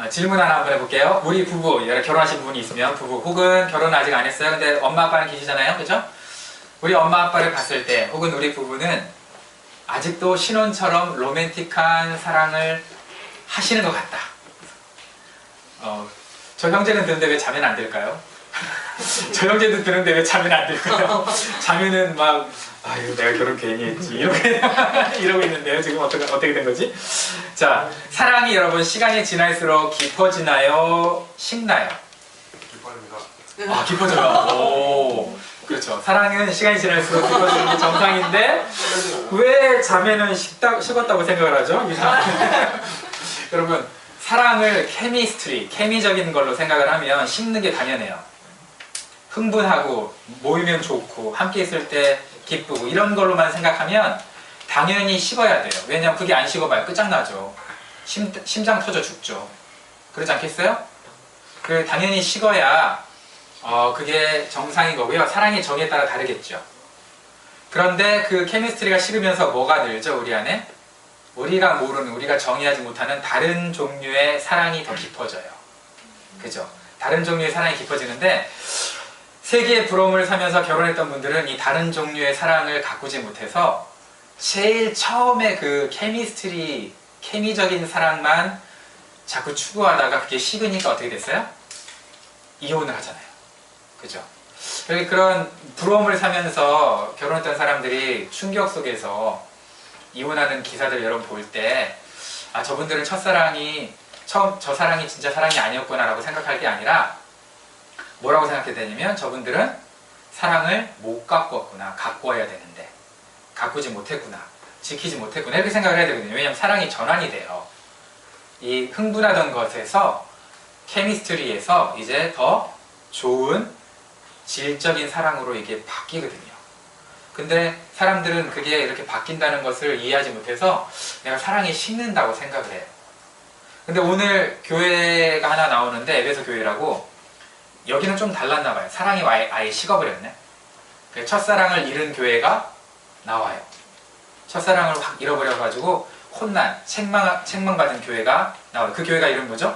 질문 하나 한번 해볼게요. 우리 부부, 결혼하신 분이 있으면 부부 혹은 결혼 아직 안 했어요. 근데 엄마 아빠는 계시잖아요. 그죠? 우리 엄마 아빠를 봤을 때 혹은 우리 부부는 아직도 신혼처럼 로맨틱한 사랑을 하시는 것 같다. 저 형제는 드는데 왜 자면 안 될까요? 저 형제도 드는데 왜 자면 안 될까요? 자면은 막 아유 내가 결혼 괜히 했지 이러고 있는데요. 지금 어떻게 된 거지? 자, 사랑이 여러분 시간이 지날수록 깊어지나요? 식나요? 기뻐집니다. 아, 깊어져요. 오, 그렇죠. 사랑은 시간이 지날수록 깊어지는 게 정상인데 왜 자매는 식었다고 생각을 하죠? 여러분, 사랑을 케미적인 걸로 생각을 하면 식는 게 당연해요. 흥분하고 모이면 좋고 함께 있을 때 기쁘고 이런 걸로만 생각하면 당연히 식어야 돼요. 왜냐면 그게 안 식어봐야 끝장나죠. 심장 터져 죽죠. 그렇지 않겠어요? 당연히 식어야 그게 정상인 거고요. 사랑의 정에 따라 다르겠죠. 그런데 그 케미스트리가 식으면서 뭐가 늘죠? 우리 안에? 우리가 모르는, 우리가 정의하지 못하는 다른 종류의 사랑이 더 깊어져요. 그죠? 다른 종류의 사랑이 깊어지는데 세계의 부러움을 사면서 결혼했던 분들은 이 다른 종류의 사랑을 가꾸지 못해서 제일 처음에 그 케미적인 사랑만 자꾸 추구하다가 그게 식으니까 어떻게 됐어요? 이혼을 하잖아요. 그죠? 그런 부러움을 사면서 결혼했던 사람들이 충격 속에서 이혼하는 기사들 여러분 볼 때 저분들은 첫사랑이 저 사랑이 진짜 사랑이 아니었구나 라고 생각할 게 아니라 뭐라고 생각해야 되냐면 저분들은 사랑을 못 가꾸었구나, 가꾸어야 되는데 가꾸지 못했구나, 지키지 못했구나 이렇게 생각을 해야 되거든요. 왜냐하면 사랑이 전환이 돼요. 이 흥분하던 것에서 케미스트리에서 이제 더 좋은 질적인 사랑으로 이게 바뀌거든요. 근데 사람들은 그게 이렇게 바뀐다는 것을 이해하지 못해서 내가 사랑이 식는다고 생각을 해요. 근데 오늘 교회가 하나 나오는데 에베소 교회라고 여기는 좀 달랐나 봐요. 사랑이 아예 식어버렸네. 첫사랑을 잃은 교회가 나와요. 첫사랑을 확 잃어버려가지고 혼난, 책망받은 교회가 나와요. 그 교회가 이름 뭐죠?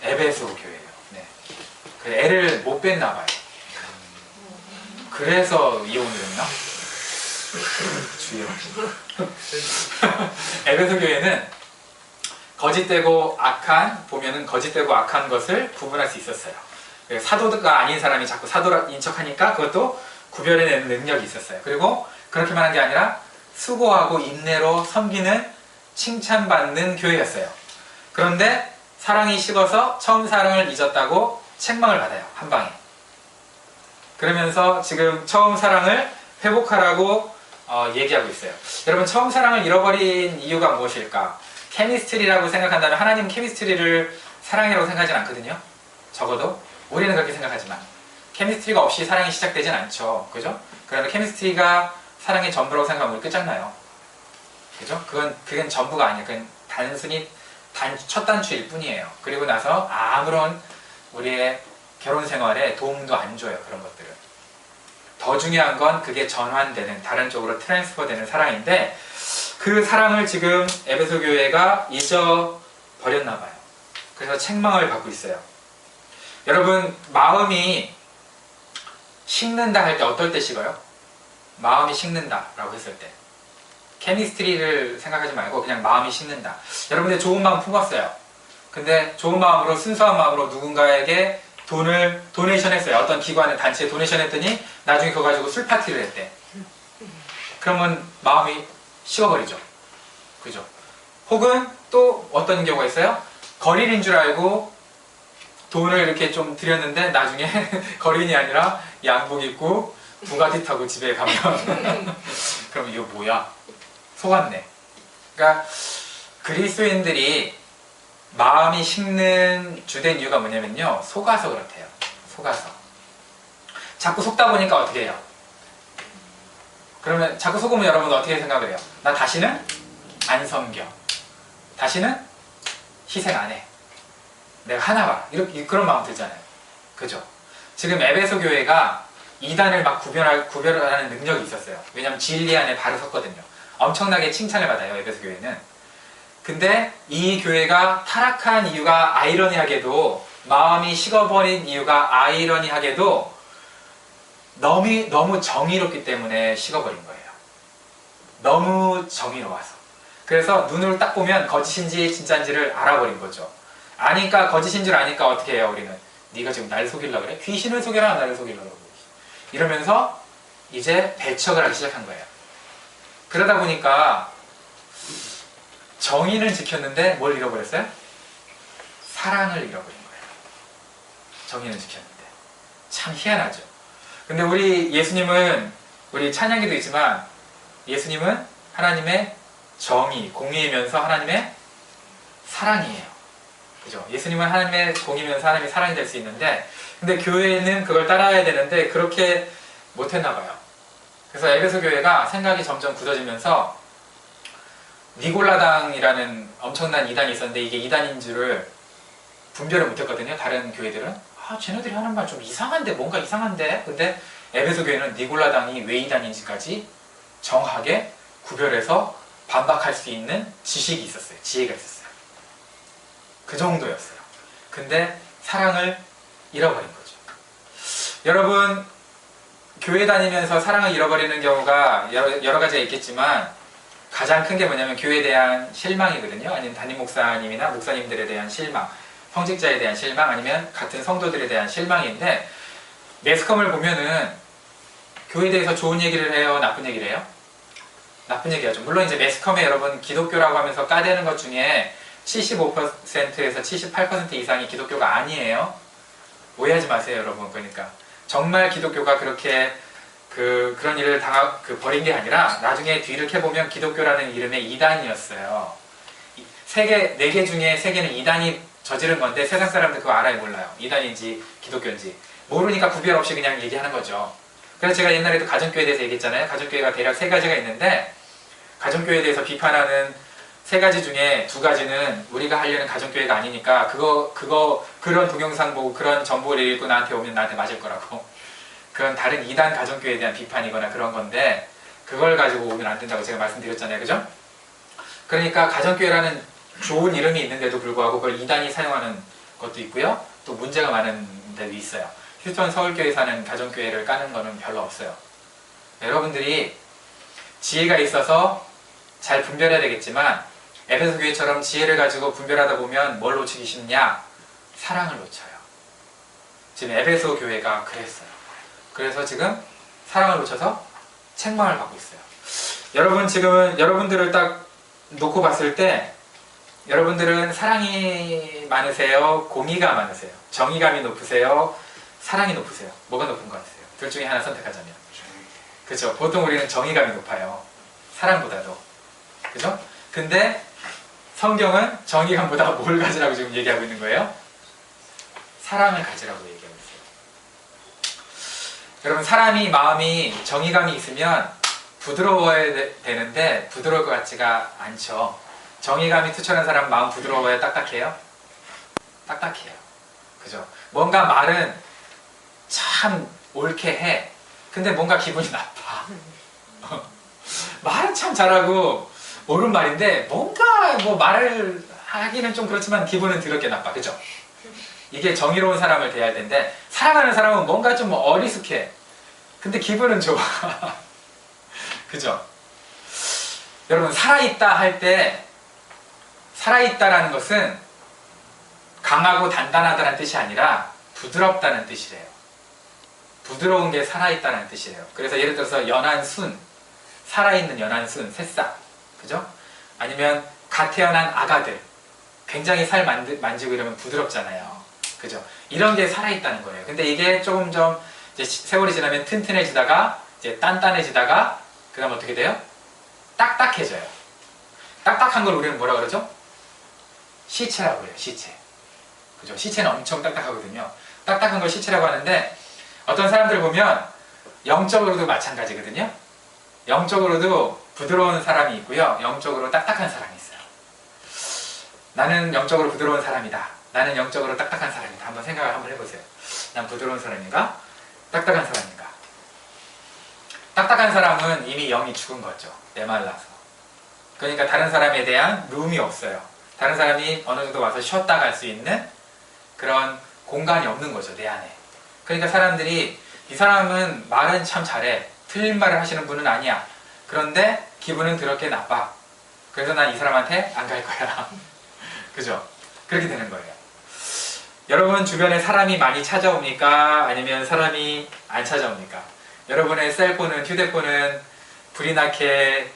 에베소 교회예요. 네. 그 애를 못 뺐나 봐요. 그래서 이혼을 했나? 주여. 에베소 교회는 거짓되고 악한, 보면은 거짓되고 악한 것을 구분할 수 있었어요. 사도가 아닌 사람이 자꾸 사도인 척하니까 그것도 구별해내는 능력이 있었어요. 그리고 그렇게만 한 게 아니라 수고하고 인내로 섬기는 칭찬받는 교회였어요. 그런데 사랑이 식어서 처음 사랑을 잊었다고 책망을 받아요. 한 방에. 그러면서 지금 처음 사랑을 회복하라고 얘기하고 있어요. 여러분, 처음 사랑을 잃어버린 이유가 무엇일까? 케미스트리라고 생각한다면 하나님은 케미스트리를 사랑이라고 생각하진 않거든요. 적어도 우리는 그렇게 생각하지만 케미스트리가 없이 사랑이 시작되진 않죠. 그죠? 그런데 케미스트리가 사랑의 전부라고 생각하면 우리 끝장나요. 그죠? 그건 전부가 아니에요. 그건 단순히 첫 단추일 뿐이에요. 그리고 나서 아무런 우리의 결혼 생활에 도움도 안 줘요. 그런 것들은. 더 중요한 건 그게 전환되는, 다른 쪽으로 트랜스퍼되는 사랑인데 그 사랑을 지금 에베소 교회가 잊어버렸나 봐요. 그래서 책망을 받고 있어요. 여러분, 마음이 식는다 할 때 어떨 때 식어요? 마음이 식는다 라고 했을 때 케미스트리를 생각하지 말고 그냥 마음이 식는다. 여러분들 좋은 마음 품었어요. 근데 좋은 마음으로, 순수한 마음으로 누군가에게 도네이션 했어요. 어떤 기관에, 단체에 도네이션 했더니 나중에 그거 가지고 술 파티를 했대. 그러면 마음이 식어버리죠. 그죠? 혹은 또 어떤 경우가 있어요? 거린인 줄 알고 돈을 이렇게 좀 드렸는데 나중에 거린이 아니라 양복 입고 부가티 타고 집에 가면 그럼 이거 뭐야? 속았네. 그러니까 그리스도인들이 마음이 식는 주된 이유가 뭐냐면요, 속아서 그렇대요. 속아서 자꾸 속다 보니까 어떻게 해요? 그러면 자꾸 속으면 여러분 어떻게 생각을 해요? 나 다시는 안 섬겨, 다시는 희생 안 해, 내가 하나 봐, 이렇게 그런 마음 들잖아요. 그죠? 지금 에베소 교회가 이단을 막 구별하는 능력이 있었어요. 왜냐하면 진리 안에 바로 섰거든요. 엄청나게 칭찬을 받아요. 에베소 교회는 근데 이 교회가 타락한 이유가 아이러니하게도, 마음이 식어버린 이유가 아이러니하게도 너무 정의롭기 때문에 식어버린 거예요. 너무 정의로워서. 그래서 눈을 딱 보면 거짓인지 진짜인지를 알아버린 거죠. 아니까, 거짓인 줄 아니까 어떻게 해요, 우리는? 네가 지금 날 속이려고 그래? 귀신을 속여라, 나를 속이려고 그래. 이러면서 이제 배척을 하기 시작한 거예요. 그러다 보니까 정의는 지켰는데 뭘 잃어버렸어요? 사랑을 잃어버린 거예요. 정의는 지켰는데. 참 희한하죠. 근데 우리 예수님은, 우리 찬양기도 있지만, 예수님은 하나님의 정의, 공의이면서 하나님의 사랑이에요. 그죠? 예수님은 하나님의 공의면서 하나님의 사랑이 될 수 있는데, 근데 교회는 그걸 따라야 되는데 그렇게 못했나 봐요. 그래서 에베소 교회가 생각이 점점 굳어지면서 니골라당이라는 엄청난 이단이 있었는데, 이게 이단인 줄을 분별을 못했거든요. 다른 교회들은 쟤네들이 하는 말 좀 이상한데, 뭔가 이상한데. 근데 에베소 교회는 니골라당이 왜 이단인지까지 정확하게 구별해서 반박할 수 있는 지식이 있었어요. 지혜가 있었어요. 그 정도였어요. 근데 사랑을 잃어버린 거죠. 여러분, 교회 다니면서 사랑을 잃어버리는 경우가 여러 가지가 있겠지만, 가장 큰 게 뭐냐면 교회에 대한 실망이거든요. 아니면 담임 목사님이나 목사님들에 대한 실망, 성직자에 대한 실망, 아니면 같은 성도들에 대한 실망인데, 매스컴을 보면은 교회에 대해서 좋은 얘기를 해요, 나쁜 얘기를 해요? 나쁜 얘기하죠. 물론 이제 매스컴에 여러분 기독교라고 하면서 까대는 것 중에 75%에서 78% 이상이 기독교가 아니에요. 오해하지 마세요, 여러분. 그러니까 정말 기독교가 그렇게 그런 일을 버린 게 아니라, 나중에 뒤를 캐보면 기독교라는 이름의 이단이었어요. 네 개 중에 3개는 이단이 저지른 건데, 세상 사람들 그거 알아요, 몰라요? 이단인지 기독교인지 모르니까 구별 없이 그냥 얘기하는 거죠. 그래서 제가 옛날에도 가정교회에 대해서 얘기했잖아요. 가정교회가 대략 3가지가 있는데, 가정교회에 대해서 비판하는 3가지 중에 2가지는 우리가 하려는 가정교회가 아니니까, 그런 동영상 보고 그런 정보를 읽고 나한테 오면 나한테 맞을 거라고. 그건 다른 이단 가정교회에 대한 비판이거나 그런 건데, 그걸 가지고 오면 안 된다고 제가 말씀드렸잖아요. 그죠? 그러니까 가정교회라는 좋은 이름이 있는데도 불구하고 그걸 이단이 사용하는 것도 있고요. 또 문제가 많은 데도 있어요. 휴스턴 서울교회 사는 가정교회를 까는 거는 별로 없어요. 여러분들이 지혜가 있어서 잘 분별해야 되겠지만, 에베소 교회처럼 지혜를 가지고 분별하다 보면 뭘 놓치기 쉽냐? 사랑을 놓쳐요. 지금 에베소 교회가 그랬어요. 그래서 지금 사랑을 놓쳐서 책망을 받고 있어요. 여러분, 지금은 여러분들을 딱 놓고 봤을 때, 여러분들은 사랑이 많으세요? 공의가 많으세요? 정의감이 높으세요? 사랑이 높으세요? 뭐가 높은 것 같으세요? 둘 중에 하나 선택하자면. 그렇죠. 보통 우리는 정의감이 높아요. 사랑보다도. 그죠? 근데 성경은 정의감보다 뭘 가지라고 지금 얘기하고 있는 거예요? 사랑을 가지라고 얘기하고 있어요. 여러분, 사람이 마음이 정의감이 있으면 부드러워야 되는데 부드러울 것 같지가 않죠. 정의감이 투철한 사람 마음 부드러워야 딱딱해요? 딱딱해요. 그죠? 뭔가 말은 참 옳게 해. 근데 뭔가 기분이 나빠. 말은 참 잘하고 옳은 말인데 뭔가 뭐 말을 하기는 좀 그렇지만 기분은 더럽게 나빠. 그죠? 이게 정의로운 사람을 대할 텐데, 사랑하는 사람은 뭔가 좀 어리숙해. 근데 기분은 좋아. 그죠? 여러분, 살아있다 할 때, 살아있다라는 것은 강하고 단단하다는 뜻이 아니라 부드럽다는 뜻이래요. 부드러운 게 살아있다는 뜻이래요. 그래서 예를 들어서 연한 순, 살아있는 연한 순, 새싹, 그죠? 아니면 갓 태어난 아가들, 굉장히 살 만지고 이러면 부드럽잖아요. 그죠? 이런 게 살아있다는 거예요. 근데 이게 조금 좀 이제 세월이 지나면 튼튼해지다가 이제 단단해지다가 그 다음 어떻게 돼요? 딱딱해져요. 딱딱한 걸 우리는 뭐라 그러죠? 시체라고 해요. 시체. 그죠? 시체는 엄청 딱딱하거든요. 딱딱한 걸 시체라고 하는데, 어떤 사람들 보면 영적으로도 마찬가지거든요. 영적으로도 부드러운 사람이 있고요, 영적으로 딱딱한 사람이 있어요. 나는 영적으로 부드러운 사람이다, 나는 영적으로 딱딱한 사람이다. 한번 생각을 한번 해보세요. 난 부드러운 사람인가? 딱딱한 사람인가? 딱딱한 사람은 이미 영이 죽은 거죠. 메말라서. 그러니까 다른 사람에 대한 룸이 없어요. 다른 사람이 어느 정도 와서 쉬었다 갈 수 있는 그런 공간이 없는 거죠, 내 안에. 그러니까 사람들이 이 사람은 말은 참 잘해. 틀린 말을 하시는 분은 아니야. 그런데 기분은 더럽게 나빠. 그래서 난 이 사람한테 안 갈 거야. 그죠? 그렇게 되는 거예요. 여러분 주변에 사람이 많이 찾아옵니까? 아니면 사람이 안 찾아옵니까? 여러분의 셀폰은, 휴대폰은 불이 나게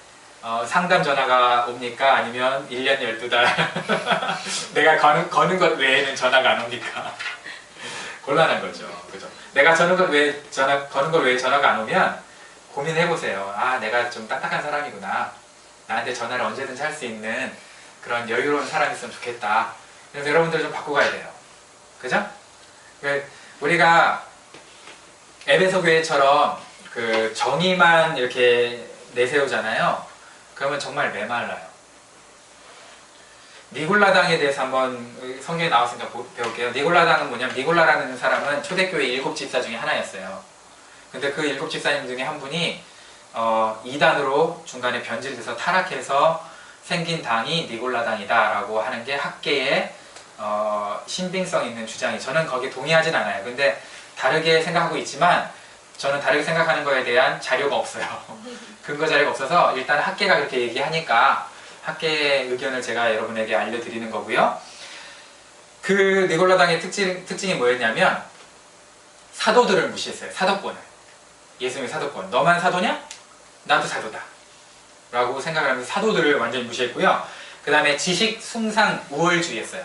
상담 전화가 옵니까? 아니면 1년 12달 내가 거는 것 외에는 전화가 안 옵니까? 곤란한 거죠. 그죠? 내가 거는 것 외에 전화가 안 오면 고민해보세요. 아, 내가 좀 딱딱한 사람이구나. 나한테 전화를 언제든지 할 수 있는 그런 여유로운 사람이 있으면 좋겠다. 그래서 여러분들 좀 바꾸고 가야 돼요. 그죠? 우리가 에베소 교회처럼 그 정의만 이렇게 내세우잖아요. 그러면 정말 메말라요. 니골라당에 대해서 한번 성경에 나왔으니까 배울게요. 니골라당은 뭐냐면, 니골라라는 사람은 초대교회 7집사 중에 하나였어요. 근데 그 7집사님 중에 한 분이 이단으로 중간에 변질돼서 타락해서 생긴 당이 니골라당이다 라고 하는 게 학계의 신빙성 있는 주장이, 저는 거기에 동의하진 않아요. 근데 다르게 생각하고 있지만 저는 다르게 생각하는 거에 대한 자료가 없어요. 근거 자료가 없어서 일단 학계가 그렇게 얘기하니까 학계의 의견을 제가 여러분에게 알려드리는 거고요. 그 니골라당의 특징이 뭐였냐면 사도들을 무시했어요. 사도권을. 예수님의 사도권. 너만 사도냐? 나도 사도다 라고 생각을 하면서 사도들을 완전히 무시했고요. 그 다음에 지식, 숭상, 우월주의였어요.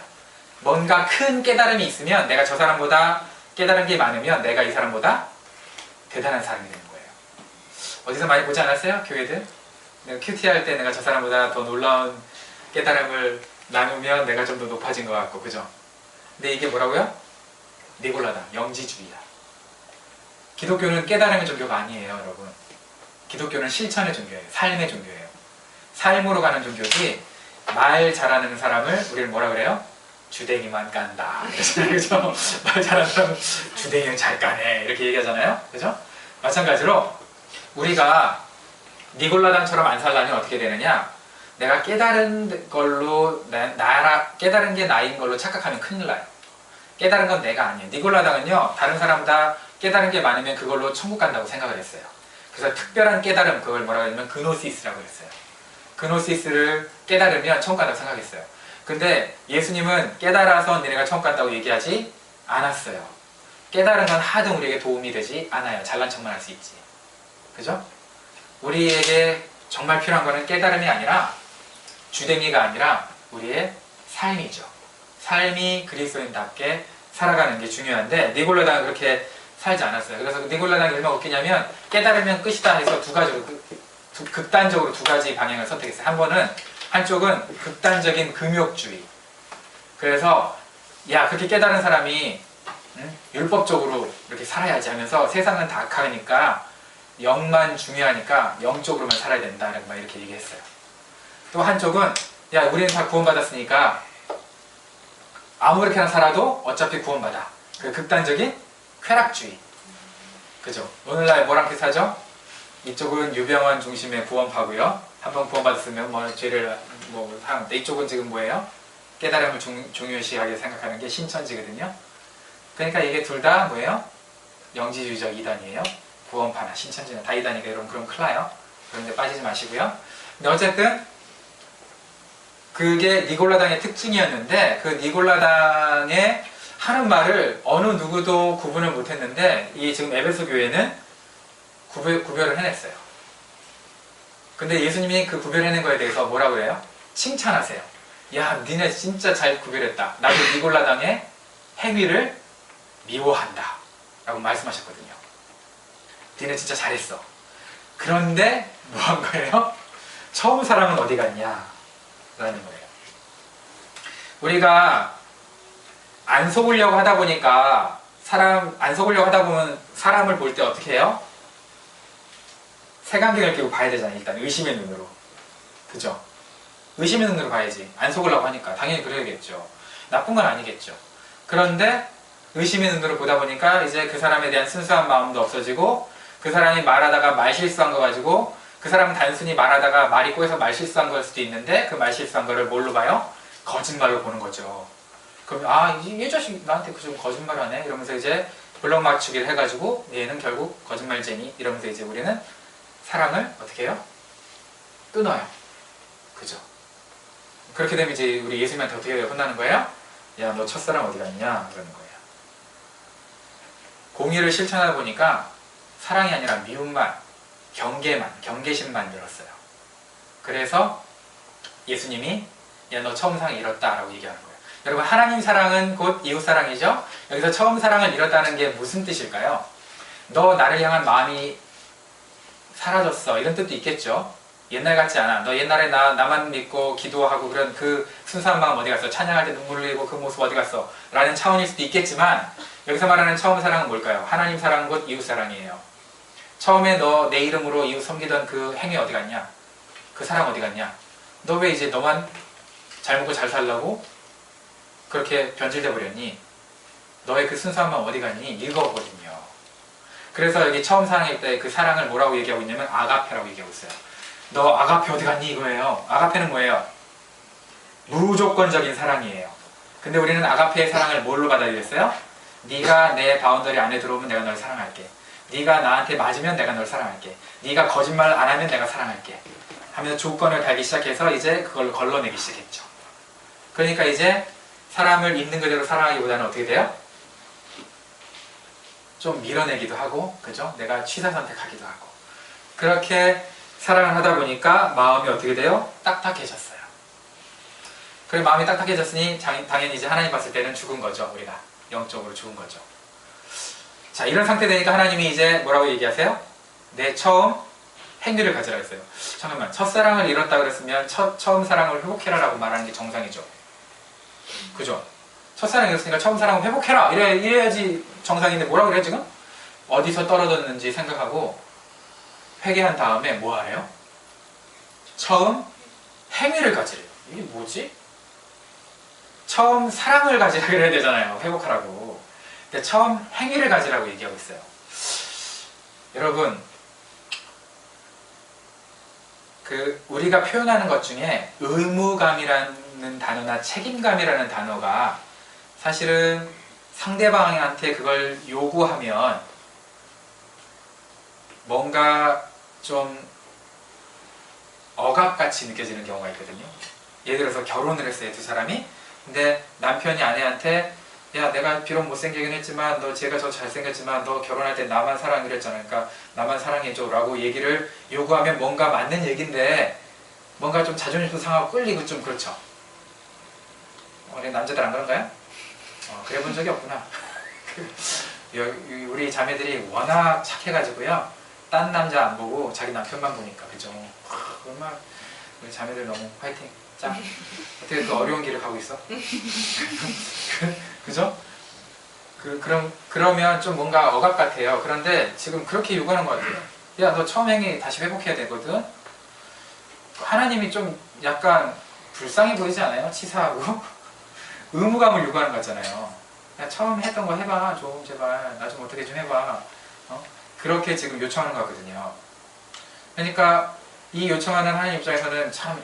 뭔가 큰 깨달음이 있으면, 내가 저 사람보다 깨달은 게 많으면 내가 이 사람보다 대단한 사람이 되는 거예요. 어디서 많이 보지 않았어요? 교회들? 내가 큐티 할 때 내가 저 사람보다 더 놀라운 깨달음을 나누면 내가 좀 더 높아진 것 같고, 그죠? 근데 이게 뭐라고요? 니골라당, 영지주의야. 기독교는 깨달음의 종교가 아니에요, 여러분. 기독교는 실천의 종교예요. 삶의 종교예요. 삶으로 가는 종교지, 말 잘하는 사람을 우리는 뭐라 그래요? 주댕이만 깐다. 그죠? 말 잘하는 사람은 주댕이는 잘 까네. 이렇게 얘기하잖아요. 그죠? 마찬가지로 우리가 니골라당처럼 안 살려면 어떻게 되느냐? 내가 깨달은 걸로, 깨달은 게 나인 걸로 착각하면 큰일 나요. 깨달은 건 내가 아니에요. 니골라당은요, 다른 사람보다 깨달은 게 많으면 그걸로 천국 간다고 생각을 했어요. 그래서 특별한 깨달음, 그걸 뭐라고 하냐면 그노시스라고 했어요. 그노시스를 깨달으면 천국 간다고 생각했어요. 근데 예수님은 깨달아서 너네가 천국 간다고 얘기하지 않았어요. 깨달은 건 하등 우리에게 도움이 되지 않아요. 잘난 척만 할 수 있지. 그죠? 우리에게 정말 필요한 거는 깨달음이 아니라, 주댕이가 아니라 우리의 삶이죠. 삶이 그리스도인답게 살아가는 게 중요한데, 니골라당은 그렇게 살지 않았어요. 그래서 니골라당이 얼마나 웃기냐면, 깨달으면 끝이다 해서 극단적으로 두 가지 방향을 선택했어요. 한쪽은 극단적인 금욕주의. 그래서 야, 그렇게 깨달은 사람이 율법적으로 이렇게 살아야지 하면서, 세상은 다 악하니까 영만 중요하니까 영적으로만 살아야 된다 막 이렇게 얘기했어요. 또 한쪽은 야, 우리는 다 구원받았으니까 아무렇게나 살아도 어차피 구원받아. 그 극단적인 쾌락주의. 그죠? 오늘날 뭐랑 비슷하죠? 이쪽은 유병원 중심의 구원파고요. 한번 구원받았으면 뭐 죄를 하는데, 이쪽은 지금 뭐예요? 깨달음을 중요시하게 생각하는 게 신천지거든요. 그러니까 이게 둘 다 뭐예요? 영지주의적 이단이에요. 구원파나 신천지나 다 이단이니까 여러분 그럼 큰일 나요. 그런데 빠지지 마시고요. 근데 어쨌든 그게 니골라당의 특징이었는데, 그 니골라당의 하는 말을 어느 누구도 구분을 못했는데, 이 지금 에베소 교회는 구별을 해냈어요. 근데 예수님이 그 구별해낸 거에 대해서 뭐라고 해요? 칭찬하세요. 야, 니네 진짜 잘 구별했다. 나도 니골라당의 행위를 미워한다 라고 말씀하셨거든요. 니네 진짜 잘했어. 그런데 뭐 한 거예요? 처음 사랑은 어디 갔냐? 라는 거예요. 우리가 안 속으려고 하다 보니까, 안 속으려고 하다 보면 사람을 볼 때 어떻게 해요? 색안경을 끼고 봐야 되잖아요. 일단 의심의 눈으로. 그죠? 의심의 눈으로 봐야지. 안 속으려고 하니까 당연히 그래야겠죠. 나쁜 건 아니겠죠. 그런데 의심의 눈으로 보다 보니까 이제 그 사람에 대한 순수한 마음도 없어지고, 그 사람이 말하다가 말 실수한 거 가지고 그 사람은 단순히 말하다가 말이 꼬여서 말 실수한 걸 수도 있는데 그 말 실수한 거를 뭘로 봐요? 거짓말로 보는 거죠. 그럼 이 자식 나한테 그 좀 거짓말하네 이러면서 이제 블럭 맞추기를 해가지고 얘는 결국 거짓말쟁이 이러면서 이제 우리는 사랑을 어떻게 해요? 끊어요. 그죠? 그렇게 되면 이제 우리 예수님한테 어떻게 혼나는 거예요? 야, 너 첫사랑 어디 갔냐? 그러는 거예요. 공의를 실천하다 보니까 사랑이 아니라 미움만, 경계심만 늘었어요. 그래서 예수님이 야, 너 처음 사랑 잃었다 라고 얘기하는 거예요. 여러분, 하나님 사랑은 곧 이웃 사랑이죠? 여기서 처음 사랑을 잃었다는 게 무슨 뜻일까요? 너 나를 향한 마음이 사라졌어 이런 뜻도 있겠죠? 옛날 같지 않아. 너 옛날에 나만 믿고 기도하고 그런 그 순수한 마음 어디 갔어? 찬양할 때 눈물 흘리고 그 모습 어디 갔어? 라는 차원일 수도 있겠지만 여기서 말하는 처음 사랑은 뭘까요? 하나님 사랑은 곧 이웃 사랑이에요. 처음에 너 내 이름으로 이웃 섬기던 그 행위 어디 갔냐? 그 사랑 어디 갔냐? 너 왜 이제 너만 잘 먹고 잘 살라고 그렇게 변질돼 버렸니? 너의 그 순수한 마음 어디 갔니? 읽어거든요. 그래서 여기 처음 사랑일 때 그 사랑을 뭐라고 얘기하고 있냐면 아가페라고 얘기하고 있어요. 너 아가페 어디 갔니? 이거예요. 아가페는 뭐예요? 무조건적인 사랑이에요. 근데 우리는 아가페의 사랑을 뭘로 받아들였어요? 네가 내 바운더리 안에 들어오면 내가 널 사랑할게. 네가 나한테 맞으면 내가 널 사랑할게. 네가 거짓말 안 하면 내가 사랑할게. 하면서 조건을 달기 시작해서 이제 그걸 걸러내기 시작했죠. 그러니까 이제 사람을 있는 그대로 사랑하기보다는 어떻게 돼요? 좀 밀어내기도 하고, 그죠? 내가 취사 선택하기도 하고. 그렇게 사랑을 하다 보니까 마음이 어떻게 돼요? 딱딱해졌어요. 그래 마음이 딱딱해졌으니 당연히 이제 하나님 봤을 때는 죽은 거죠. 우리가 영적으로 죽은 거죠. 자, 이런 상태 되니까 하나님이 이제 뭐라고 얘기하세요? 내 처음 행위를 가지라 했어요. 잠깐만, 첫사랑을 잃었다 그랬으면 처음 사랑을 회복해라 라고 말하는 게 정상이죠. 그죠? 첫사랑 잃었으니까 처음 사랑을 회복해라 이래야지 정상인데 뭐라고 그래 지금? 어디서 떨어졌는지 생각하고 회개한 다음에 뭐 하래요? 처음 행위를 가지래요. 이게 뭐지? 처음 사랑을 가지라 그래야 되잖아요. 회복하라고. 근데 처음 행위를 가지라고 얘기하고 있어요. 여러분, 우리가 표현하는 것 중에 의무감이라는 단어나 책임감이라는 단어가 사실은 상대방한테 그걸 요구하면 뭔가 좀 억압같이 느껴지는 경우가 있거든요. 예를 들어서 결혼을 했어요, 두 사람이. 근데 남편이 아내한테 야, 내가 비록 못생기긴 했지만 쟤가 저 잘생겼지만 너 결혼할 때 나만 사랑하기로 했잖아. 그러니까 나만 사랑해줘 라고 얘기를 요구하면 뭔가 맞는 얘기인데 뭔가 좀 자존심도 상하고 끌리고 좀 그렇죠. 남자들 안 그런가요? 그래 본 적이 없구나. 우리 자매들이 워낙 착해가지고요. 딴 남자 안 보고 자기 남편만 보니까, 그죠? 정말 우리 자매들 너무 화이팅. 짱. 어떻게 또 어려운 길을 가고 있어? 그죠? 그러면 좀 뭔가 억압 같아요. 그런데 지금 그렇게 요구하는 것 같아요. 야, 너 처음 행위 다시 회복해야 되거든? 하나님이 좀 약간 불쌍해 보이지 않아요? 치사하고? 의무감을 요구하는 것 같잖아요. 야, 처음 했던 거 해봐. 좀 제발. 나 좀 어떻게 좀 해봐. 그렇게 지금 요청하는 거거든요. 그러니까 이 요청하는 하나님 입장에서는 참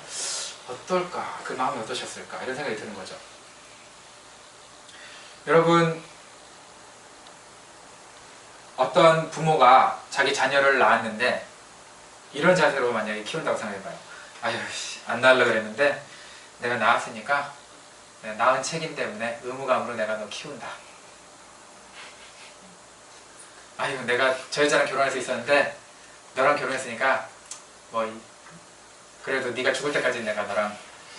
어떨까? 그 마음이 어떠셨을까? 이런 생각이 드는 거죠. 여러분, 어떤 부모가 자기 자녀를 낳았는데 이런 자세로 만약에 키운다고 생각해봐요. 아유, 안 낳으려고 그랬는데 내가 낳았으니까 내가 낳은 책임 때문에 의무감으로 내가 너 키운다. 아유, 내가 저 여자랑 결혼할 수 있었는데 너랑 결혼했으니까 뭐 그래도 네가 죽을 때까지 내가 너랑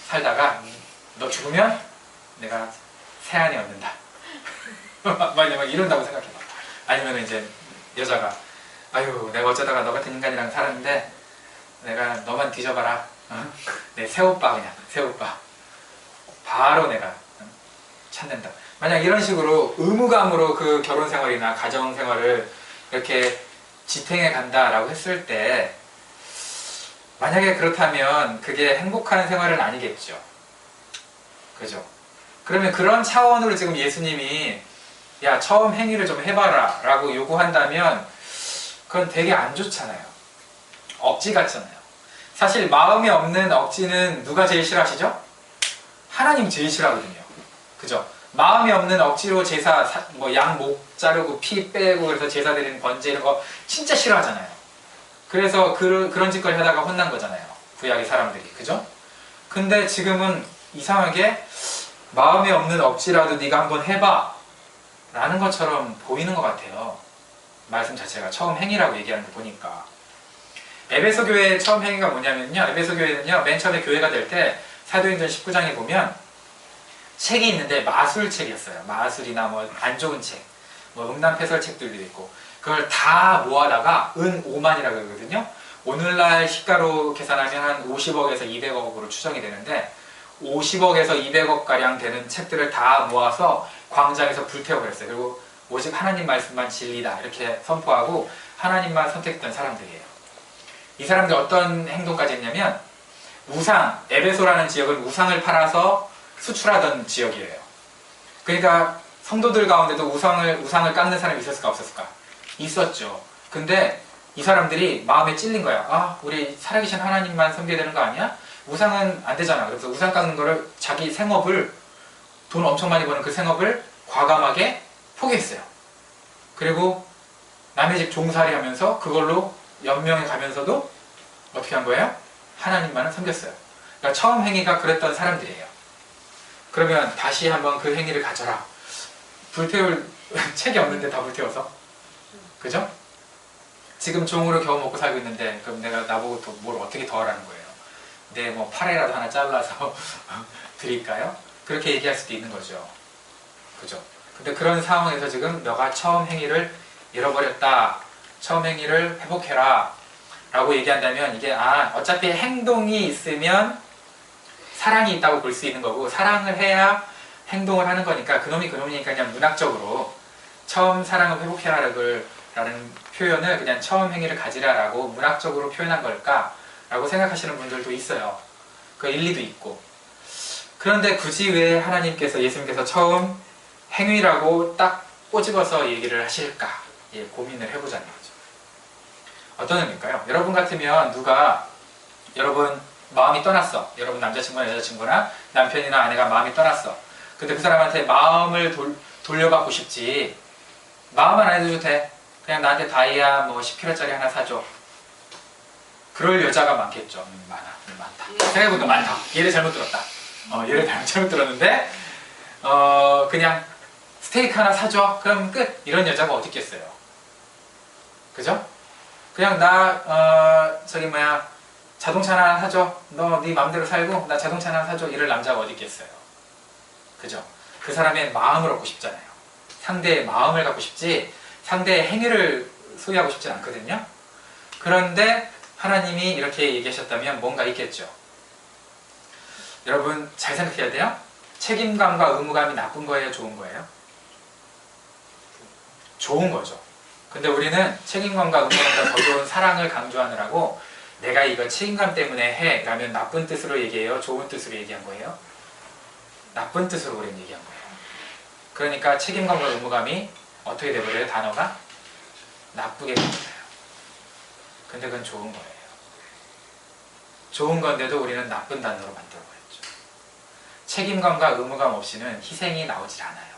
살다가 너 죽으면 내가 새안이 얻는다. 막 이런다고 생각해봐. 아니면 이제 여자가 아유, 내가 어쩌다가 너 같은 인간이랑 살았는데 내가 너만 뒤져봐라. 내 새오빠, 그냥 새오빠 바로 내가 찾는다. 만약 이런 식으로 의무감으로 그 결혼 생활이나 가정 생활을 이렇게 지탱해 간다라고 했을 때 만약에 그렇다면 그게 행복한 생활은 아니겠죠. 그죠? 그러면 그런 차원으로 지금 예수님이 야, 처음 행위를 좀 해봐라 라고 요구한다면 그건 되게 안 좋잖아요. 억지 같잖아요. 사실 마음이 없는 억지는 누가 제일 싫어하시죠? 하나님 제일 싫어하거든요. 그죠? 마음이 없는 억지로 제사, 뭐 양 목 자르고 피 빼고 그래서 제사 드리는 번제 이런 거 진짜 싫어하잖아요. 그래서 그런 짓거리 하다가 혼난 거잖아요. 구약의 사람들이. 그죠? 근데 지금은 이상하게 마음에 없는 억지라도 네가 한번 해봐 라는 것처럼 보이는 것 같아요. 말씀 자체가 처음 행위라고 얘기하는 거 보니까. 에베소 교회의 처음 행위가 뭐냐면요, 에베소 교회는요 맨 처음에 교회가 될 때 사도행전 19장에 보면 책이 있는데 마술책이었어요. 마술이나 뭐 안 좋은 책, 뭐 음란패설 책들도 있고, 그걸 다 모아다가 은 5만이라고 그러거든요. 오늘날 시가로 계산하면 한 50억에서 200억으로 추정이 되는데 50억에서 200억 가량 되는 책들을 다 모아서 광장에서 불태워버렸어요. 그리고 오직 하나님 말씀만 진리다 이렇게 선포하고 하나님만 선택했던 사람들이에요. 이 사람들이 어떤 행동까지 했냐면, 우상, 에베소라는 지역은 우상을 팔아서 수출하던 지역이에요. 그러니까 성도들 가운데도 우상을 깎는 사람이 있었을까 없었을까? 있었죠. 근데 이 사람들이 마음에 찔린 거야. 아, 우리 살아계신 하나님만 섬겨야 되는 거 아니야? 우상은 안 되잖아. 그래서 우상 깎는 거를 자기 생업을, 돈 엄청 많이 버는 그 생업을 과감하게 포기했어요. 그리고 남의 집 종살이 하면서 그걸로 연명해 가면서도 어떻게 한 거예요? 하나님만을 섬겼어요. 그러니까 처음 행위가 그랬던 사람들이에요. 그러면 다시 한번 그 행위를 가져라. 불태울 책이 없는데 다 불태워서. 그죠? 지금 종으로 겨우 먹고 살고 있는데 그럼 내가 나보고 또 뭘 어떻게 더 하라는 거예요? 내 뭐 팔에라도 하나 잘라서 드릴까요? 그렇게 얘기할 수도 있는 거죠. 그죠? 근데 그런 상황에서 지금 너가 처음 행위를 잃어버렸다. 처음 행위를 회복해라. 라고 얘기한다면 이게 어차피 행동이 있으면 사랑이 있다고 볼 수 있는 거고, 사랑을 해야 행동을 하는 거니까 그놈이 그놈이니까 그냥 문학적으로 처음 사랑을 회복해라 라는 표현을 그냥 처음 행위를 가지라 라고 문학적으로 표현한 걸까? 라고 생각하시는 분들도 있어요. 그 일리도 있고. 그런데 굳이 왜 하나님께서, 예수님께서 처음 행위라고 딱 꼬집어서 얘기를 하실까? 고민을 해보자는 거죠. 어떤 의미일까요? 여러분 같으면 여러분 마음이 떠났어. 여러분 남자친구나 여자친구나 남편이나 아내가 마음이 떠났어. 근데 그 사람한테 마음을 돌려받고 싶지. 마음은 안 해도 돼. 그냥 나한테 다이아 뭐 10kg짜리 하나 사줘. 그럴 여자가 많겠죠. 많다. 생각해보니까 많다. 얘를 잘못 들었다. 얘를 잘못 들었는데 그냥 스테이크 하나 사줘. 그럼 끝. 이런 여자가 어디 있겠어요. 그죠? 그냥 자동차 하나 사줘. 너 네 맘대로 살고 나 자동차 하나 사줘. 이럴 남자가 어디 있겠어요. 그죠? 그 사람의 마음을 얻고 싶잖아요. 상대의 마음을 갖고 싶지 상대의 행위를 소유하고 싶진 않거든요. 그런데 하나님이 이렇게 얘기하셨다면 뭔가 있겠죠. 여러분 잘 생각해야 돼요. 책임감과 의무감이 나쁜 거예요? 좋은 거예요? 좋은 거죠. 근데 우리는 책임감과 의무감보다 더 좋은 사랑을 강조하느라고 내가 이거 책임감 때문에 해 라면 나쁜 뜻으로 얘기해요? 좋은 뜻으로 얘기한 거예요? 나쁜 뜻으로 우리는 얘기한 거예요. 그러니까 책임감과 의무감이 어떻게 돼버려요? 단어가? 나쁘게 돼버려요. 근데 그건 좋은 거예요. 좋은 건데도 우리는 나쁜 단어로 만들어버렸죠. 책임감과 의무감 없이는 희생이 나오질 않아요.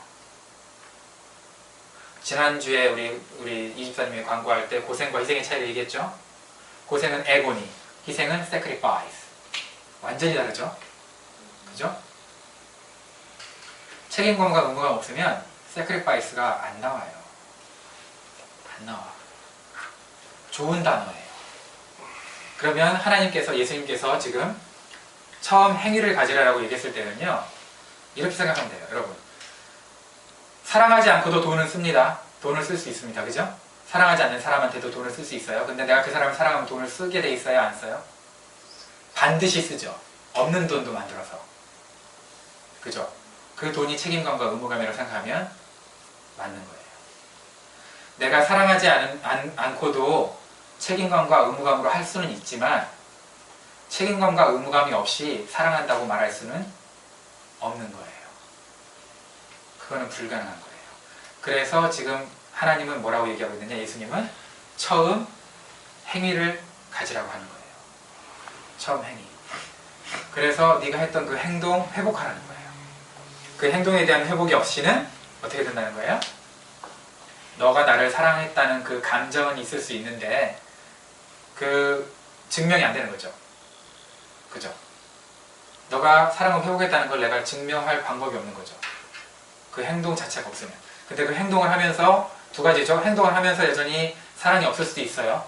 지난주에 우리 이집사님이 광고할 때 고생과 희생의 차이를 얘기했죠? 고생은 에고니, 희생은 sacrifice. 완전히 다르죠? 그죠? 책임감과 의무감 없으면 sacrifice가 안 나와요. 안 나와. 좋은 단어예요. 그러면 하나님께서, 예수님께서 지금 처음 행위를 가지라라고 얘기했을 때는요, 이렇게 생각하면 돼요. 여러분, 사랑하지 않고도 돈을 씁니다. 돈을 쓸 수 있습니다. 그죠? 사랑하지 않는 사람한테도 돈을 쓸 수 있어요. 근데 내가 그 사람을 사랑하면 돈을 쓰게 돼 있어요? 안 써요? 반드시 쓰죠. 없는 돈도 만들어서. 그죠? 그 돈이 책임감과 의무감이라고 생각하면 맞는 거예요. 내가 사랑하지 않고도 책임감과 의무감으로 할 수는 있지만 책임감과 의무감이 없이 사랑한다고 말할 수는 없는 거예요. 그거는 불가능한 거예요. 그래서 지금 하나님은 뭐라고 얘기하고 있느냐? 예수님은 처음 행위를 가지라고 하는 거예요. 처음 행위. 그래서 네가 했던 그 행동 회복하라는 거예요. 그 행동에 대한 회복이 없이는 어떻게 된다는 거예요? 너가 나를 사랑했다는 그 감정은 있을 수 있는데 그 증명이 안 되는 거죠. 그죠? 너가 사랑을 회복했다는 걸 내가 증명할 방법이 없는 거죠. 그 행동 자체가 없으면. 근데 그 행동을 하면서 두 가지죠. 행동을 하면서 여전히 사랑이 없을 수도 있어요.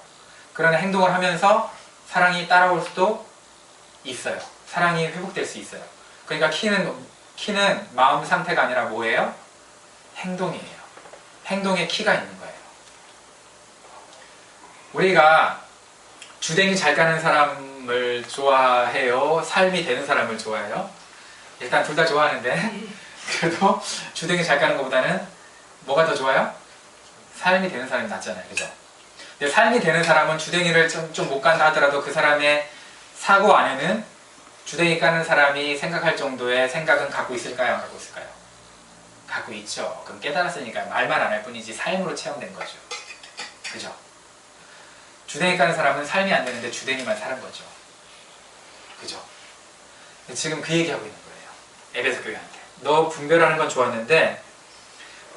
그러나 행동을 하면서 사랑이 따라올 수도 있어요. 사랑이 회복될 수 있어요. 그러니까 키는 마음 상태가 아니라 뭐예요? 행동이에요. 행동에 키가 있는 거예요. 우리가 주댕이 잘 까는 사람을 좋아해요? 삶이 되는 사람을 좋아해요? 일단 둘 다 좋아하는데 그래도 주댕이 잘 까는 것보다는 뭐가 더 좋아요? 삶이 되는 사람이 낫잖아요. 그죠? 근데 삶이 되는 사람은 주댕이를 좀 못 간다 하더라도 그 사람의 사고 안에는 주댕이 까는 사람이 생각할 정도의 생각은 갖고 있을까요? 안 갖고 있을까요? 갖고 있죠. 그럼 깨달았으니까 말만 안 할 뿐이지 삶으로 체험된 거죠. 그죠? 주댕이 까는 사람은 삶이 안 되는데 주댕이만 사는 거죠. 그죠? 지금 그 얘기하고 있는 거예요. 에베소 교회한테. 너 분별하는 건 좋았는데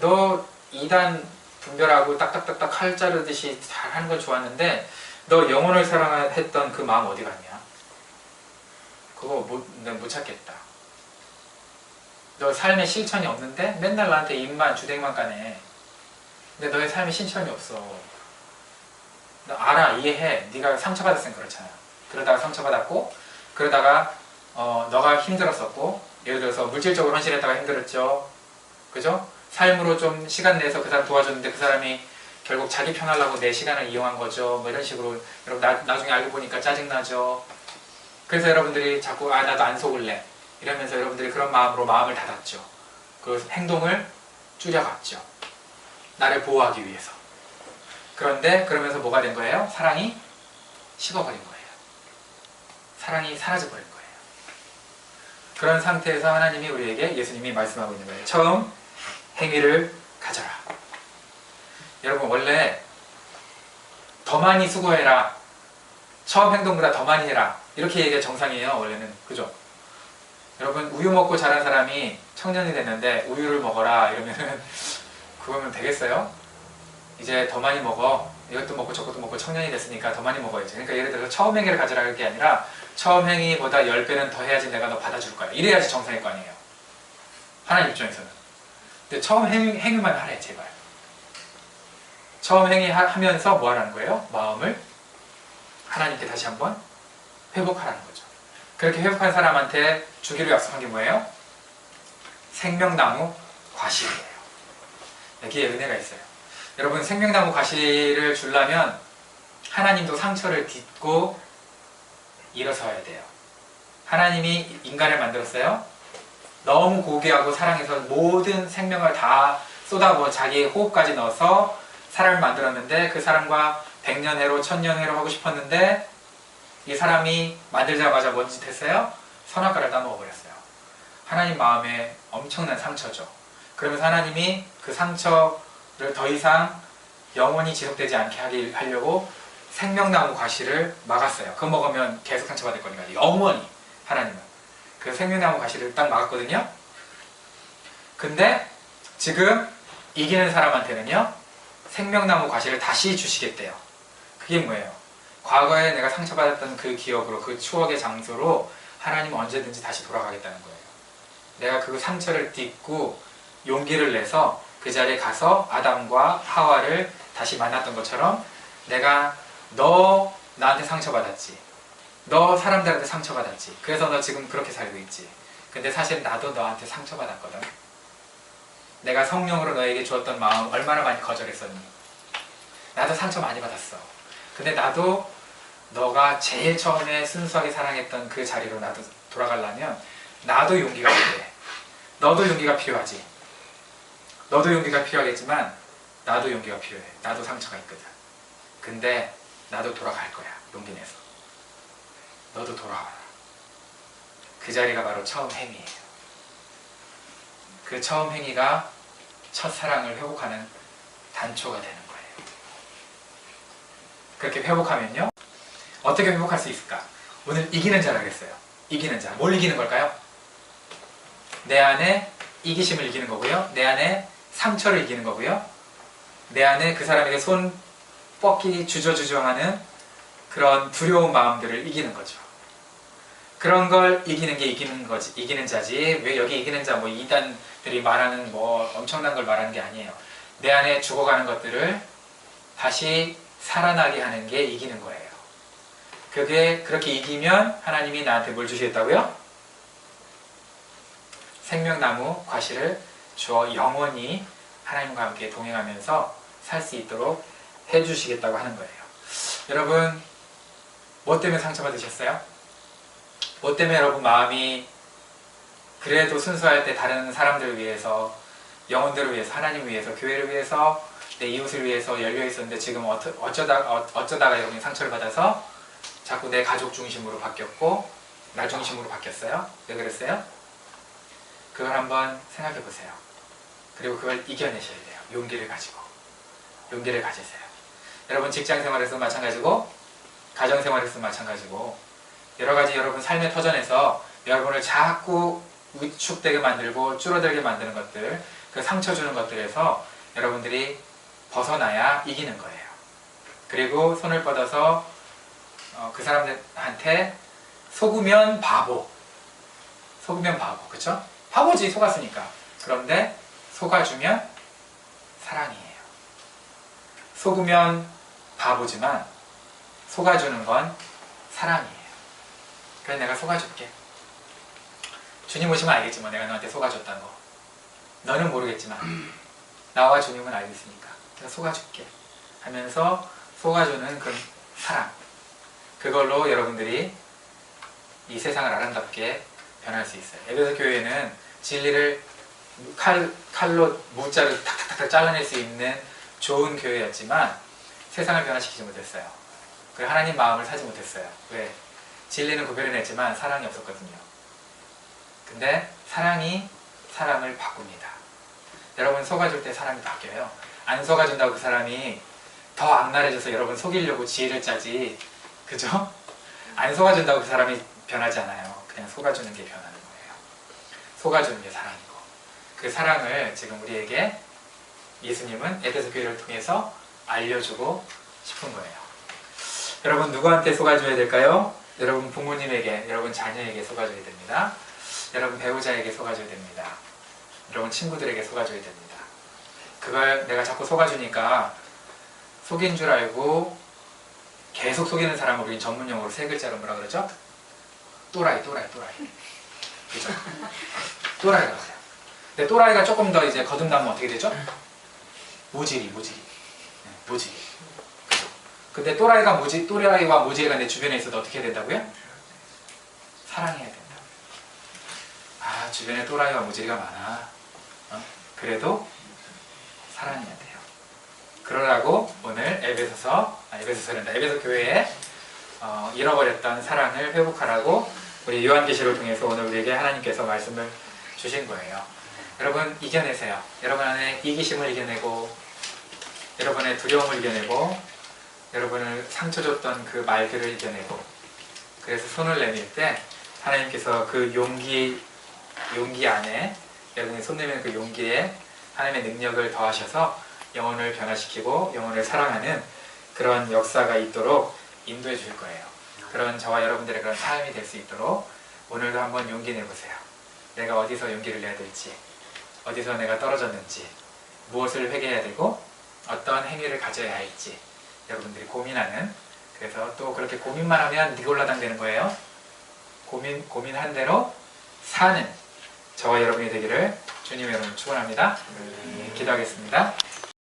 너 2단 분별하고 딱딱딱딱 칼 자르듯이 잘하는 건 좋았는데 너 영혼을 사랑했던 그 마음 어디 갔냐? 그거 난 못 찾겠다. 너 삶에 실천이 없는데 맨날 나한테 입만 주댕만 까네. 근데 너의 삶에 실천이 없어. 너 알아, 이해해. 네가 상처받았으면 그렇잖아. 그러다가 상처받았고 그러다가 너가 힘들었었고 예를 들어서 물질적으로 헌신했다가 힘들었죠. 그죠? 삶으로 좀 시간 내서 그 사람 도와줬는데 그 사람이 결국 자기 편하려고 내 시간을 이용한 거죠. 뭐 이런 식으로 여러분 나중에 알고 보니까 짜증나죠. 그래서 여러분들이 자꾸 나도 안 속을래 이러면서 여러분들이 그런 마음으로 마음을 닫았죠. 그 행동을 줄여갔죠. 나를 보호하기 위해서. 그런데 그러면서 뭐가 된 거예요? 사랑이 식어버린 거예요. 사랑이 사라져버린 거예요. 그런 상태에서 하나님이 우리에게 예수님이 말씀하고 있는 거예요. 처음 행위를 가져라. 여러분 원래 더 많이 수고해라. 처음 행동보다 더 많이 해라. 이렇게 얘기가 정상이에요. 원래는. 그죠? 여러분 우유 먹고 자란 사람이 청년이 됐는데 우유를 먹어라 이러면은 그거면 되겠어요? 이제 더 많이 먹어. 이것도 먹고 저것도 먹고 청년이 됐으니까 더 많이 먹어야지. 그러니까 예를 들어서 처음 행위를 가져라 게 아니라 처음 행위보다 10배는 더 해야지 내가 너 받아줄 거야. 이래야지 정상일 거 아니에요. 하나님 입장에서는. 근데 처음 행위만 하래 제발. 처음 행위하면서 뭐 하라는 거예요? 마음을 하나님께 다시 한번 회복하라는 거죠. 그렇게 회복한 사람한테 주기로 약속한 게 뭐예요? 생명나무 과실이에요. 여기에 은혜가 있어요. 여러분 생명나무 과실을 주려면 하나님도 상처를 딛고 일어서야 돼요. 하나님이 인간을 만들었어요. 너무 고귀하고 사랑해서 모든 생명을 다 쏟아부어 자기의 호흡까지 넣어서 사람을 만들었는데 그 사람과 100년회로 1000년회로 하고 싶었는데 이 사람이 만들자마자 뭔 짓 했어요? 선악과를 따먹어버렸어요. 하나님 마음에 엄청난 상처죠. 그러면서 하나님이 그 상처를 더 이상 영원히 지속되지 않게 하려고 생명나무 과실을 막았어요. 그거 먹으면 계속 상처받을 거니까 영원히 하나님은 그 생명나무 과실을 딱 막았거든요. 근데 지금 이기는 사람한테는요 생명나무 과실을 다시 주시겠대요. 그게 뭐예요? 과거에 내가 상처받았던 그 기억으로 그 추억의 장소로 하나님은 언제든지 다시 돌아가겠다는 거예요. 내가 그 상처를 딛고 용기를 내서 그 자리에 가서 아담과 하와를 다시 만났던 것처럼 내가 너 나한테 상처받았지. 너 사람들한테 상처받았지. 그래서 너 지금 그렇게 살고 있지. 근데 사실 나도 너한테 상처받았거든. 내가 성령으로 너에게 주었던 마음 얼마나 많이 거절했었니? 나도 상처 많이 받았어. 근데 나도 너가 제일 처음에 순수하게 사랑했던 그 자리로 나도 돌아가려면 나도 용기가 필요해. 너도 용기가 필요하지. 너도 용기가 필요하겠지만 나도 용기가 필요해. 나도 상처가 있거든. 근데 나도 돌아갈 거야. 용기 내서. 너도 돌아와라. 그 자리가 바로 처음 행위예요. 그 처음 행위가 첫사랑을 회복하는 단초가 되는 거예요. 그렇게 회복하면요 어떻게 회복할 수 있을까? 오늘 이기는 자를 하겠어요. 이기는 자. 뭘 이기는 걸까요? 내 안에 이기심을 이기는 거고요. 내 안에 상처를 이기는 거고요. 내 안에 그 사람에게 손 뻗기 주저주저하는 그런 두려운 마음들을 이기는 거죠. 그런 걸 이기는 게 이기는 거지, 이기는 자지. 왜 여기 이기는 자, 뭐 이단들이 말하는 뭐 엄청난 걸 말하는 게 아니에요. 내 안에 죽어가는 것들을 다시 살아나게 하는 게 이기는 거예요. 그게 그렇게 이기면 하나님이 나한테 뭘 주시겠다고요? 생명나무 과실을 주어 영원히 하나님과 함께 동행하면서 살 수 있도록 해주시겠다고 하는 거예요. 여러분, 뭐 때문에 상처받으셨어요? 뭐 때문에 여러분 마음이 그래도 순수할 때 다른 사람들을 위해서, 영혼들을 위해서, 하나님을 위해서, 교회를 위해서, 내 이웃을 위해서 열려 있었는데 지금 어쩌다가 여러분이 상처를 받아서 자꾸 내 가족 중심으로 바뀌었고 나 중심으로 바뀌었어요? 왜 그랬어요? 그걸 한번 생각해 보세요. 그리고 그걸 이겨내셔야 돼요. 용기를 가지고. 용기를 가지세요. 여러분 직장 생활에서 마찬가지고 가정 생활에서 마찬가지고 여러 가지 여러분 삶의 터전에서 여러분을 자꾸 위축되게 만들고 줄어들게 만드는 것들, 그 상처 주는 것들에서 여러분들이 벗어나야 이기는 거예요. 그리고 손을 뻗어서 그 사람들한테 속으면 바보, 그쵸? 바보지, 속았으니까. 그런데 속아주면 사랑이에요. 속으면 바보지만 속아주는 건 사랑이에요. 그래서 내가 속아줄게. 주님 오시면 알겠지만 내가 너한테 속아줬다는 거. 너는 모르겠지만 나와 주님은 알고 있으니까 내가 속아줄게 하면서 속아주는 그 사랑, 그걸로 여러분들이 이 세상을 아름답게 변할 수 있어요. 에베소 교회는 진리를 칼로 무자를 탁탁탁 잘라낼 수 있는 좋은 교회였지만 세상을 변화시키지 못했어요. 그 하나님 마음을 사지 못했어요. 왜? 진리는 구별해냈지만 사랑이 없었거든요. 근데 사랑이 사람을 바꿉니다. 여러분 속아줄 때 사람이 바뀌어요. 안 속아준다고 그 사람이 더 악랄해져서 여러분 속이려고 지혜를 짜지, 그죠? 안 속아준다고 그 사람이 변하지 않아요. 그냥 속아주는 게 변하는 거예요. 속아주는 게 사랑이고, 그 사랑을 지금 우리에게 예수님은 에베소 교회를 통해서 알려주고 싶은 거예요. 여러분 누구한테 속아줘야 될까요? 여러분 부모님에게, 여러분 자녀에게 속아줘야 됩니다. 여러분 배우자에게 속아줘야 됩니다. 여러분 친구들에게 속아줘야 됩니다. 그걸 내가 자꾸 속아주니까 속인 줄 알고 계속 속이는 사람을 우리 전문용어로 세 글자로 뭐라 그러죠? 또라이. 그죠? 또라이라고 해요. 근데 또라이가 조금 더 이제 거듭나면 어떻게 되죠? 모질이. 그죠? 근데 또라이와 모질이가 내 주변에 있어도 어떻게 해야 된다고요? 사랑해야 된다. 아, 주변에 또라이와 모질이가 많아. 그래도 사랑해야 돼요. 그러라고 오늘 에베소 교회에 잃어버렸던 사랑을 회복하라고 우리 요한계시를 통해서 오늘 우리에게 하나님께서 말씀을 주신 거예요. 여러분 이겨내세요. 여러분 안에 이기심을 이겨내고, 여러분의 두려움을 이겨내고, 여러분을 상처 줬던 그 말들을 이겨내고, 그래서 손을 내밀 때 하나님께서 그 용기 안에 여러분이 손 내미는 그 용기에 하나님의 능력을 더하셔서 영혼을 변화시키고 영혼을 사랑하는 그런 역사가 있도록 인도해 줄 거예요. 그런 저와 여러분들의 그런 삶이 될 수 있도록 오늘도 한번 용기 내보세요. 내가 어디서 용기를 내야 될지, 어디서 내가 떨어졌는지, 무엇을 회개해야 되고 어떤 행위를 가져야 할지 여러분들이 고민하는, 그래서 또 그렇게 고민만 하면 니골라당 되는 거예요. 고민한 대로 사는 저와 여러분이 되기를 주님 여러분 축원합니다. 기도하겠습니다.